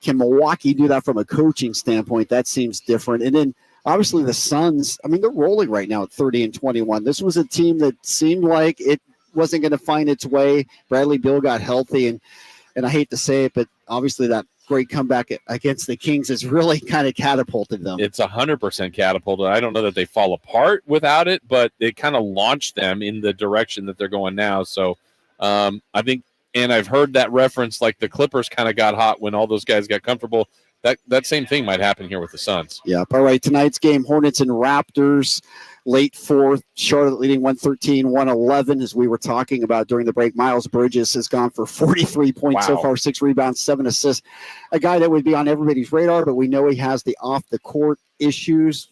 can Milwaukee do that from a coaching standpoint? That seems different. And then, obviously, the Suns, I mean, they're rolling right now at 30-21. This was a team that seemed like it wasn't going to find its way. Bradley Beal got healthy, and I hate to say it, but obviously that great comeback against the Kings has really kind of catapulted them.
It's 100% catapulted. I don't know that they fall apart without it, but it kind of launched them in the direction that they're going now. So I think, and I've heard that reference, like the Clippers kind of got hot when all those guys got comfortable. That same thing might happen here with the Suns.
Yeah. All right. Tonight's game, Hornets and Raptors. late fourth. Charlotte leading 113-111, as we were talking about during the break. Miles Bridges has gone for 43 points so far, 6 rebounds, 7 assists. A guy that would be on everybody's radar, but we know he has the off-the-court issues.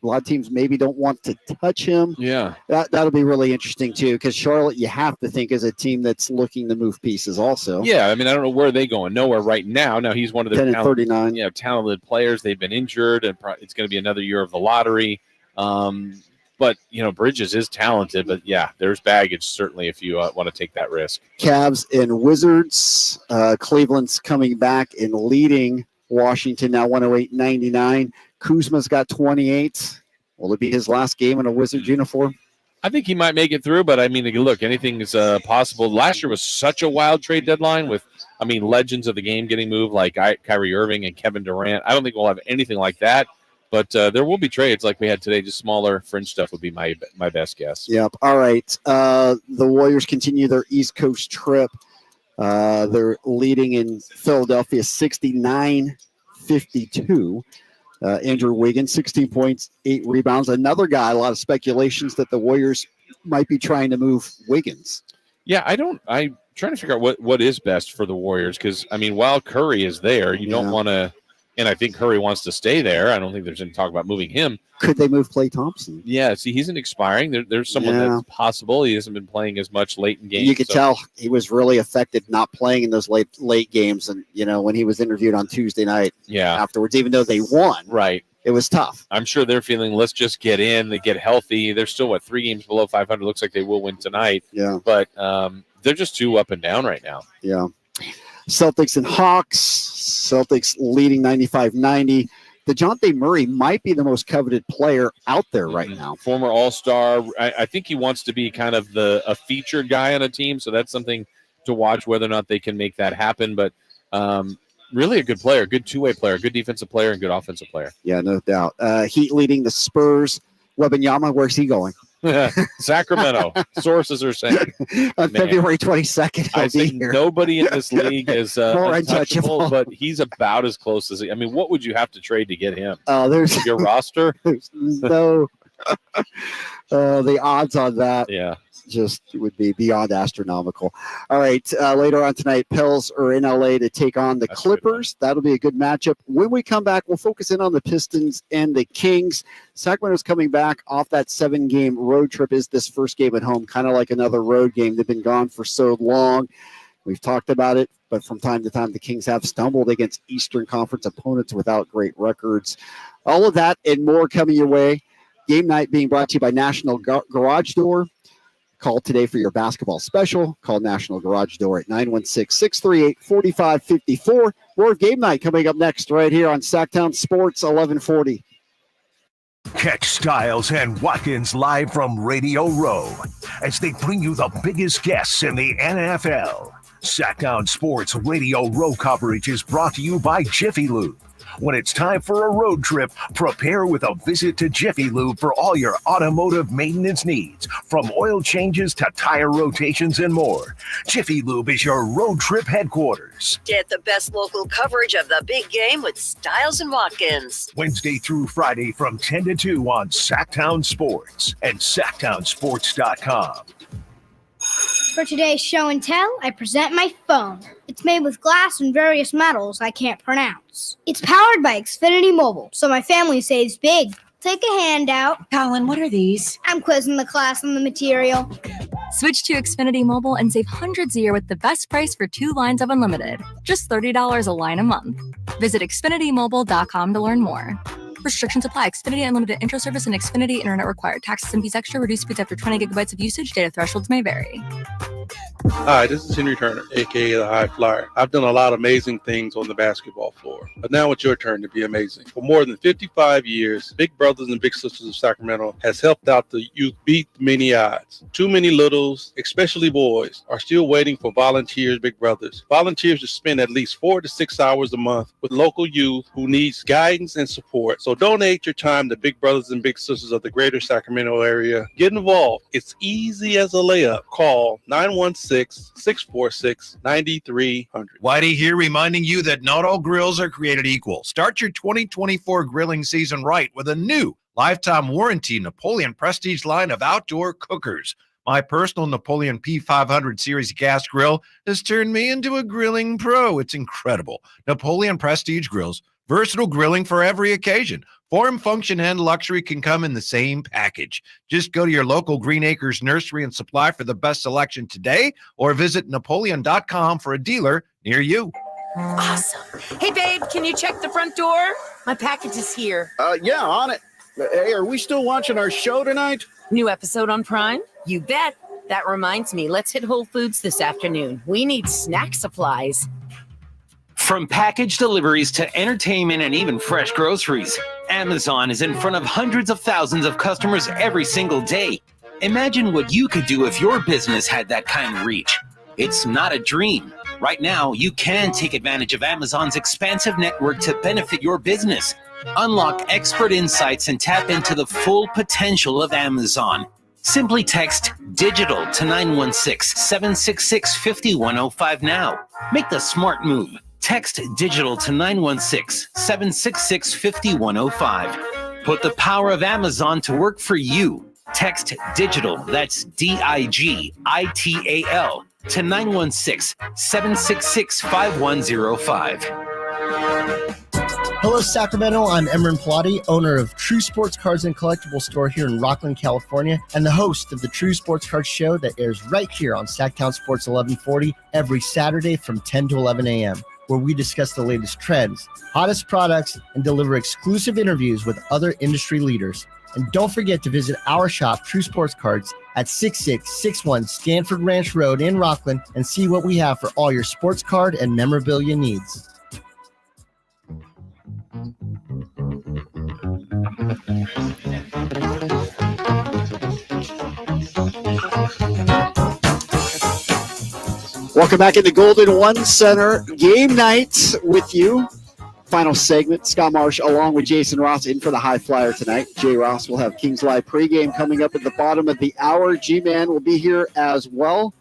A lot of teams maybe don't want to touch him.
Yeah.
That'll be really interesting, too, because Charlotte, you have to think, is a team that's looking to move pieces also.
Yeah, I mean, I don't know where they're going. Nowhere right now. Now, he's one of their
39.
Talented players. They've been injured, and it's going to be another year of the lottery. But, Bridges is talented. But, yeah, there's baggage, certainly, if you want to take that risk.
Cavs and Wizards. Cleveland's coming back and leading Washington now 108-99. Kuzma's got 28. Will it be his last game in a Wizards uniform?
I think he might make it through, but, I mean, look, anything is possible. Last year was such a wild trade deadline with, legends of the game getting moved like Kyrie Irving and Kevin Durant. I don't think we'll have anything like that, but there will be trades like we had today. Just smaller fringe stuff would be my best guess.
Yep. All right. The Warriors continue their East Coast trip. They're leading in Philadelphia 69-52. Andrew Wiggins, 16 points, 8 rebounds. Another guy, a lot of speculations that the Warriors might be trying to move Wiggins.
Yeah, I'm trying to figure out what is best for the Warriors because, while Curry is there, you don't want to – and I think Curry wants to stay there. I don't think there's any talk about moving him.
Could they move Klay Thompson?
Yeah, see, he's an expiring. There's someone that's possible. He hasn't been playing as much late in games.
You could tell he was really affected not playing in those late games. And, when he was interviewed on Tuesday night afterwards, even though they won,
right,
it was tough.
I'm sure they're feeling, let's just get in, they get healthy. They're still, 3 games below 500. Looks like they will win tonight.
Yeah.
But they're just too up and down right now.
Yeah. Celtics and Hawks. Celtics leading 95-90. DeJounte Murray might be the most coveted player out there right now.
Former All-Star. I think he wants to be kind of a featured guy on a team, so that's something to watch whether or not they can make that happen. But really a good player, good two-way player, good defensive player, and good offensive player.
Yeah, no doubt. Heat leading the Spurs. Wembanyama, where's he going?
Sacramento. Sources are saying.
On February 22nd,
I think nobody in this league is
more
untouchable, but he's about as close as what would you have to trade to get him?
There's
your roster?
There's no the odds on that.
Yeah.
Just would be beyond astronomical. All right, later on tonight, Pels are in LA to take on the Clippers. That'll be a good matchup. When we come back, we'll focus in on the Pistons and the Kings. Sacramento's coming back off that 7-game road trip. Is this first game at home kind of like another road game? They've been gone for so long. We've talked about it, but from time to time, the Kings have stumbled against Eastern Conference opponents without great records. All of that and more coming your way. Game night being brought to you by National Garage Door. Call today for your basketball special. Call National Garage Door at 916-638-4554. More Game Night coming up next right here on Sacktown Sports 1140.
Catch Styles and Watkins live from Radio Row as they bring you the biggest guests in the NFL. Sacktown Sports Radio Row coverage is brought to you by Jiffy Lube. When it's time for a road trip, prepare with a visit to Jiffy Lube for all your automotive maintenance needs, from oil changes to tire rotations and more. Jiffy Lube is your road trip headquarters.
Get the best local coverage of the big game with Styles and Watkins.
Wednesday through Friday from 10 to 2 on Sacktown Sports and SacktownSports.com.
For today's show and tell, I present my phone. It's made with glass and various metals I can't pronounce. It's powered by Xfinity Mobile, so my family saves big. Take a handout.
Colin, what are these?
I'm quizzing the class on the material.
Switch to Xfinity Mobile and save hundreds a year with the best price for 2 lines of unlimited. Just $30 a line a month. Visit XfinityMobile.com to learn more. Restrictions apply. Xfinity Unlimited Intro Service and Xfinity Internet required. Taxes and fees extra. Reduced speeds after 20 gigabytes of usage. Data thresholds may vary.
Hi, this is Henry Turner, a.k.a. the High Flyer. I've done a lot of amazing things on the basketball floor, but now it's your turn to be amazing. For more than 55 years, Big Brothers and Big Sisters of Sacramento has helped out the youth beat many odds. Too many littles, especially boys, are still waiting for volunteers, Big Brothers. Volunteers to spend at least 4 to 6 hours a month with local youth who needs guidance and support. So donate your time to Big Brothers and Big Sisters of the greater Sacramento area. Get involved. It's easy as a layup. Call 916-646-9300.
Whitey here reminding you that not all grills are created equal. Start your 2024 grilling season right with a new
lifetime warranty Napoleon Prestige line of outdoor cookers. My personal Napoleon P500 series gas grill has turned me into a grilling pro. It's incredible. Napoleon Prestige grills, versatile grilling for every occasion. Form, function, and luxury can come in the same package. Just go to your local Green Acres Nursery and Supply for the best selection today, or visit Napoleon.com for a dealer near you.
Awesome. Hey, babe, can you check the front door? My package is here.
Yeah, on it. Hey, are we still watching our show tonight?
New episode on Prime? You bet. That reminds me, let's hit Whole Foods this afternoon. We need snack supplies.
From package deliveries to entertainment and even fresh groceries, Amazon is in front of hundreds of thousands of customers every single day. Imagine what you could do if your business had that kind of reach. It's not a dream. Right now, you can take advantage of Amazon's expansive network to benefit your business. Unlock expert insights and tap into the full potential of Amazon. Simply text DIGITAL to 916-766-5105 now. Make the smart move. Text DIGITAL to 916-766-5105. Put the power of Amazon to work for you. Text DIGITAL, that's DIGITAL, to 916-766-5105.
Hello, Sacramento. I'm Emran Pilati, owner of True Sports Cards and Collectible Store here in Rockland, California, and the host of the True Sports Cards Show that airs right here on Sacktown Sports 1140 every Saturday from 10 to 11 a.m., where we discuss the latest trends, hottest products, and deliver exclusive interviews with other industry leaders. And don't forget to visit our shop, True Sports Cards, at 6661 Stanford Ranch Road in Rockland, and see what we have for all your sports card and memorabilia needs.
Welcome back into Golden One Center game night with you. Final segment, Scott Marsh along with Jason Ross in for the High Flyer tonight. Jay Ross will have Kings Live pregame coming up at the bottom of the hour. G-Man will be here as well.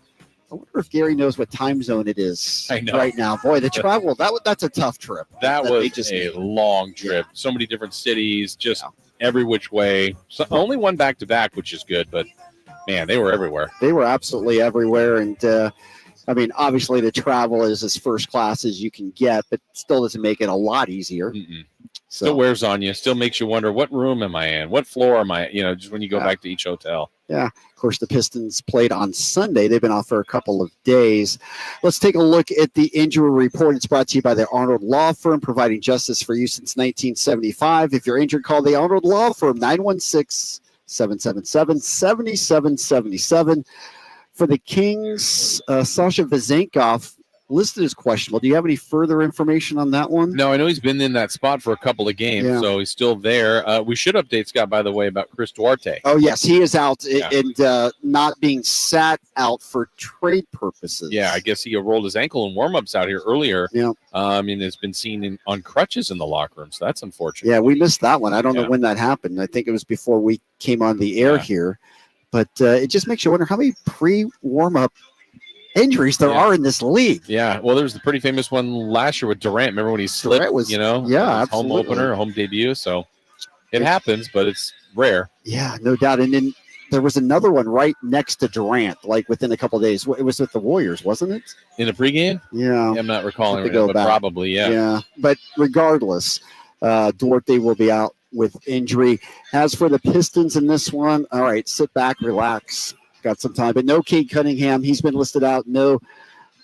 I wonder if Gary knows what time zone it is right now. Boy, the travel, that's a tough trip.
That was a long trip. So many different cities, just every which way. So only one back-to-back, which is good, but, man, they were everywhere.
They were absolutely everywhere, and I mean, obviously the travel is as first class as you can get, but still doesn't make it a lot easier. So,
still wears on you. Still makes you wonder, what room am I in? What floor am I? Just when you go back to each hotel.
Yeah. Of course, the Pistons played on Sunday. They've been off for a couple of days. Let's take a look at the injury report. It's brought to you by the Arnold Law Firm, providing justice for you since 1975. If you're injured, call the Arnold Law Firm, 916-777-7777. For the Kings, Sasha Vezenkov listed as questionable. Do you have any further information on that one?
No, I know he's been in that spot for a couple of games, so he's still there. We should update Scott, by the way, about Chris Duarte.
Oh, yes, he is out and not being sat out for trade purposes.
Yeah, I guess he rolled his ankle in warm-ups out here earlier. Yeah. And has been seen on crutches in the locker room, so that's unfortunate.
Yeah, we missed that one. I don't know when that happened. I think it was before we came on the air here. But it just makes you wonder how many pre-warm-up injuries there are in this league.
Yeah, well, there was the pretty famous one last year with Durant. Remember when he slipped, his home opener, home debut? So it happens, but it's rare.
Yeah, no doubt. And then there was another one right next to Durant, like within a couple of days. It was with the Warriors, wasn't it?
In the pregame?
Yeah.
I'm not recalling it, but probably,
Yeah, but regardless, Duarte will be out with injury. As for the Pistons in this one, all right, sit back, relax. Got some time. But no Cade Cunningham. He's been listed out. No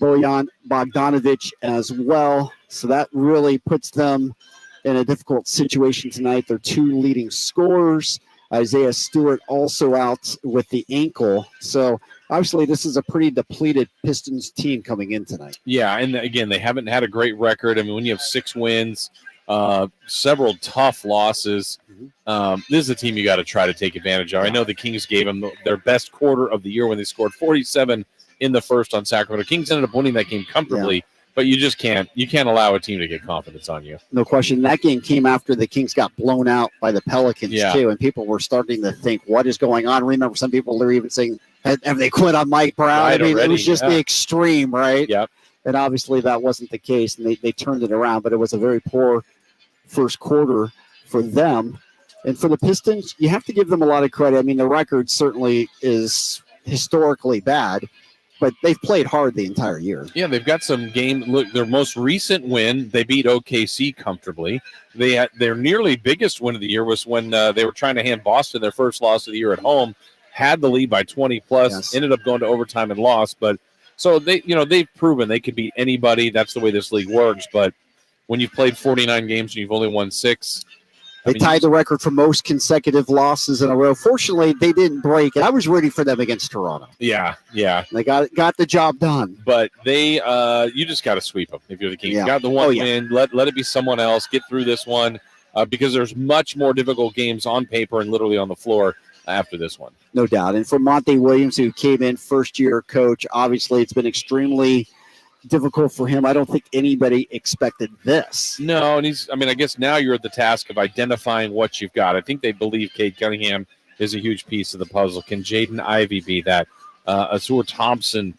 Bojan Bogdanovic as well. So that really puts them in a difficult situation tonight. Their two leading scorers. Isaiah Stewart also out with the ankle. So obviously this is a pretty depleted Pistons team coming in tonight.
Yeah, and again, they haven't had a great record. I mean, when you have 6 wins, several tough losses, this is a team you got to try to take advantage of. I know the Kings gave them their best quarter of the year when they scored 47 in the first on Sacramento. Kings ended up winning that game comfortably, but you just can't allow a team to get confidence on you.
No question. That game came after the Kings got blown out by the Pelicans too, and people were starting to think, what is going on? Remember, some people were even saying, have they quit on Mike Brown?
Right,
I mean,
already,
it was just the extreme, right?
Yep.
And obviously that wasn't the case, and they turned it around, but it was a very poor first quarter for them. And for the Pistons, you have to give them a lot of credit. I mean, the record certainly is historically bad, but they've played hard the entire year.
Yeah, they've got some game. Look, their most recent win, they beat OKC comfortably. Their nearly biggest win of the year was when they were trying to hand Boston their first loss of the year at home. Had the lead by 20 plus,
Yes.
ended up going to overtime and lost. But so they've proven they could beat anybody. That's the way this league works. But when you've played 49 games and you've only won 6,
They tied the record for most consecutive losses in a row. Fortunately, they didn't break it. I was rooting for them against Toronto.
Yeah.
They got the job done.
But they, you just got to sweep them if you're the Kings.
Yeah.
You got the one
Oh, yeah.
win. Let it be someone else. Get through this one because there's much more difficult games on paper and literally on the floor after this one.
No doubt. And for Monty Williams, who came in first-year coach, obviously it's been extremely difficult for him. I don't think anybody expected this.
No, and I guess now you're at the task of identifying what you've got. I think they believe Cade Cunningham is a huge piece of the puzzle. Can Jaden Ivey be that? Azur Thompson,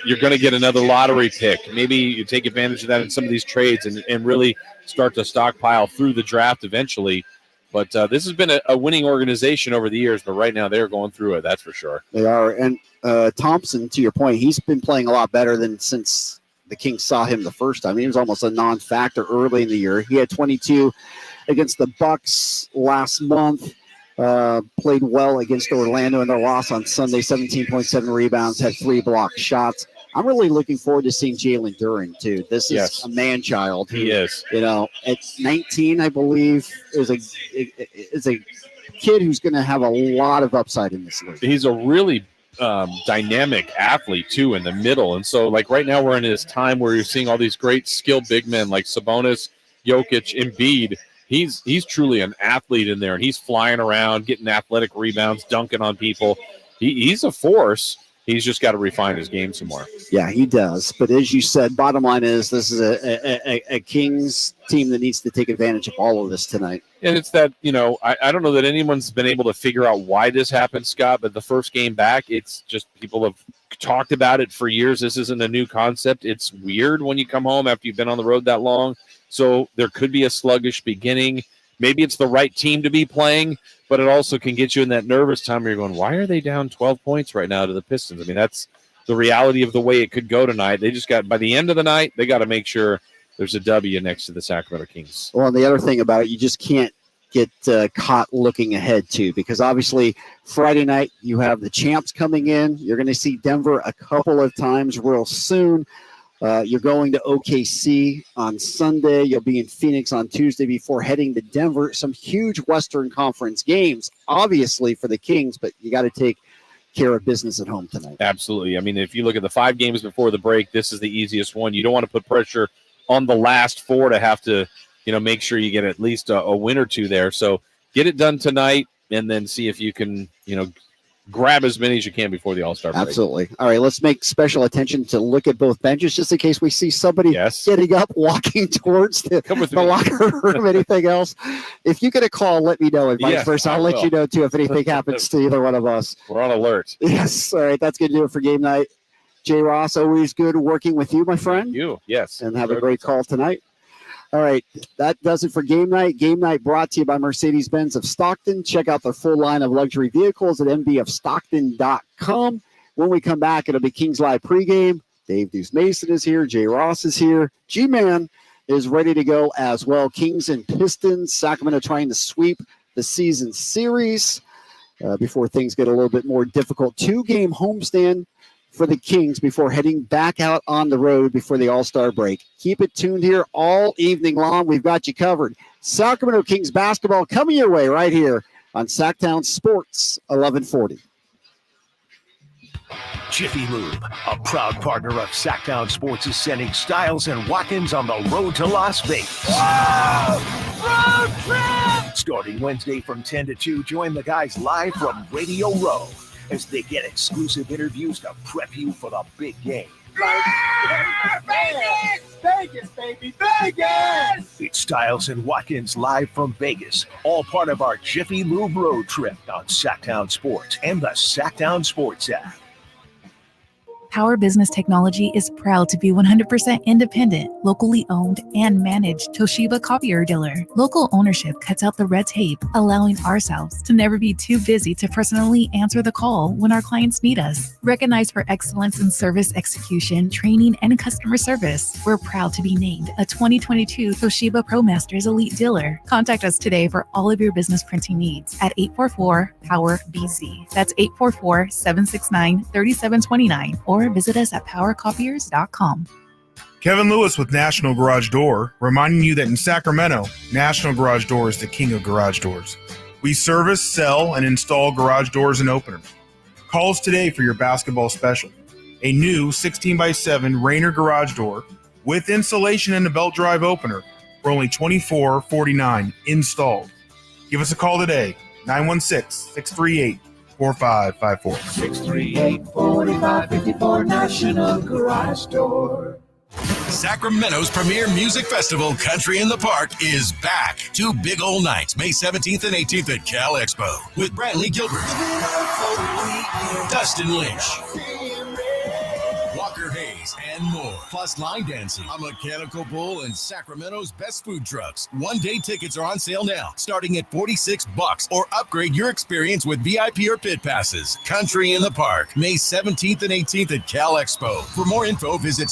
you're going to get another lottery pick. Maybe you take advantage of that in some of these trades and really start to stockpile through the draft eventually. But this has been a winning organization over the years, but right now they're going through it, that's for sure.
They are. And Thompson, to your point, he's been playing a lot better than since the Kings saw him the first time. He was almost a non-factor early in the year. He had 22 against the Bucks last month. Played well against Orlando in their loss on Sunday, 17.7 rebounds, had 3 blocked shots. I'm really looking forward to seeing Jalen Duren, too. This is a man-child.
He is.
At 19, I believe, is a kid who's going to have a lot of upside in this league.
He's a really dynamic athlete, too, in the middle. And so, like, right now we're in this time where you're seeing all these great skilled big men like Sabonis, Jokic, Embiid. He's truly an athlete in there, and he's flying around, getting athletic rebounds, dunking on people. He's a force. He's just got to refine his game some more.
Yeah, he does. But as you said, bottom line is this is a Kings team that needs to take advantage of all of this tonight.
And it's that, I don't know that anyone's been able to figure out why this happened, Scott, but the first game back, it's just people have talked about it for years. This isn't a new concept. It's weird when you come home after you've been on the road that long. So there could be a sluggish beginning. Maybe it's the right team to be playing, but it also can get you in that nervous time where you're going, why are they down 12 points right now to the Pistons? I mean, that's the reality of the way it could go tonight. They just got, by the end of the night, they got to make sure there's a W next to the Sacramento Kings.
Well, and the other thing about it, you just can't get caught looking ahead, too, because obviously Friday night you have the champs coming in. You're going to see Denver a couple of times real soon. You're going to OKC on Sunday. You'll be in Phoenix on Tuesday before heading to Denver. Some huge Western Conference games, obviously, for the Kings, but you got to take care of business at home tonight.
Absolutely. I mean, if you look at the 5 games before the break, this is the easiest one. You don't want to put pressure on the last 4 to have to, make sure you get at least a win or 2 there. So get it done tonight and then see if you can, grab as many as you can before the All-Star break.
Absolutely. All right, let's make special attention to look at both benches just in case we see somebody getting up, walking towards the locker room, anything else. If you get a call, let me know, and vice versa. I'll let you know, too, if anything happens to either one of us.
We're on alert.
Yes. All right, that's going to do it for game night. Jay Ross, always good working with you, my friend.
You, yes.
And have a great call tonight. All right, that does it for game night. Game night brought to you by Mercedes-Benz of Stockton. Check out their full line of luxury vehicles at mbofstockton.com. When we come back, it'll be Kings Live pregame. Dave Deuce Mason is here. Jay Ross is here. G-Man is ready to go as well. Kings and Pistons. Sacramento trying to sweep the season series before things get a little bit more difficult. 2-game homestand for the Kings before heading back out on the road before the All-Star break. Keep it tuned here all evening long. We've got you covered. Sacramento Kings basketball coming your way right here on Sacktown Sports 1140.
Jiffy Lube, a proud partner of Sacktown Sports, is sending Styles and Watkins on the road to Las Vegas.
Road trip!
Starting Wednesday from 10 to 2, join the guys live from Radio Row as they get exclusive interviews to prep you for the big game.
Vegas! Vegas, baby, Vegas!
It's Styles and Watkins live from Vegas, all part of our Jiffy Lube road trip on Sacktown Sports and the Sacktown Sports app.
Power Business Technology is proud to be 100% independent, locally owned, and managed Toshiba copier dealer. Local ownership cuts out the red tape, allowing ourselves to never be too busy to personally answer the call when our clients need us. Recognized for excellence in service execution, training, and customer service, we're proud to be named a 2022 Toshiba ProMasters Elite Dealer. Contact us today for all of your business printing needs at 844-POWER-BC. That's 844-769-3729, or visit us at powercopiers.com.
Kevin Lewis with National Garage Door, reminding you that in Sacramento, National Garage Door is the king of garage doors. We service, sell, and install garage doors and openers. Call us today for your basketball special. A new 16x7 Rainer garage door with insulation and a belt drive opener for only $24.49 installed. Give us a call today, 916-638-4554.
638-4554 National Garage Door.
Sacramento's premier music festival, Country in the Park, is back. 2 big old nights, May 17th and 18th at Cal Expo, with Brantley Gilbert, Dustin Lynch, Walker Hayes, and more. Plus line dancing, a mechanical bull, and Sacramento's best food trucks. One-day tickets are on sale now, starting at $46, or upgrade your experience with VIP or pit passes. Country in the Park, May 17th and 18th at Cal Expo. For more info, visit